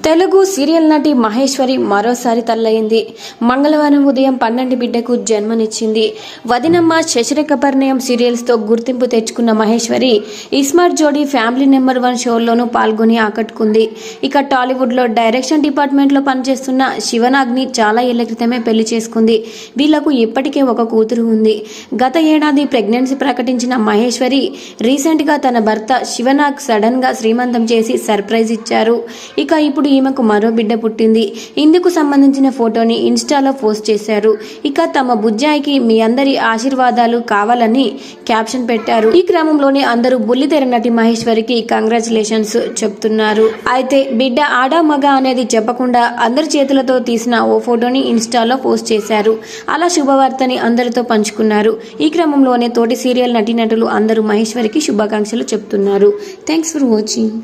Telugu serial నటి మహేశ్వరి మరోసారి తల్లయింది. మంగళవారం ఉదయం 12 బిడ్డకు జన్మనిచ్చింది. వదినమ్మ, శశిరేఖ పరిణయం సీరియల్స్తో గుర్తింపు తెచ్చుకున్న మహేశ్వరి ఇస్మార్ట్ జోడీ ఫ్యామిలీ నెంబర్ 1 షోల్లోనూ పాల్గొని ఆకట్టుకుంది. ఇక టాలీవుడ్లో డైరెక్షన్ డిపార్ట్మెంట్లో పనిచేస్తున్న శివనాగ్ని చాలా ఏళ్ల క్రితమే పెళ్లి చేసుకుంది. వీళ్లకు ఇప్పటికే ఒక కూతురు ఉంది. గత ఏడాది ప్రెగ్నెన్సీ ప్రకటించిన మహేశ్వరి రీసెంట్గా తన భర్త శివనాగ్ సడన్గా శ్రీమంతం చేసి సర్ప్రైజ్ ఇచ్చారు. ఇక ఇప్పుడు ఈమెకు మరో బిడ్డ పుట్టింది. ఇందుకు సంబంధించిన ఫోటోని ఇన్స్టాలో పోస్ట్ చేశారు. ఇక తమ బుజ్జాయికి మీ అందరి ఆశీర్వాదాలు కావాలని క్యాప్షన్ పెట్టారు. ఈ క్రమంలోనే అందరూ బుల్లితెర నటి మహేశ్వరికి కంగ్రాచులేషన్స్ చెప్తున్నారు. అయితే బిడ్డ ఆడా మగ అనేది చెప్పకుండా అందరి చేతులతో తీసిన ఓ ఫోటోని ఇన్స్టాలో పోస్ట్ చేశారు. అలా శుభవార్తని అందరితో పంచుకున్నారు. ఈ క్రమంలోనే తోటి సీరియల్ నటీనటులు అందరూ మహేశ్వరికి శుభాకాంక్షలు చెప్తున్నారు. Thanks for watching.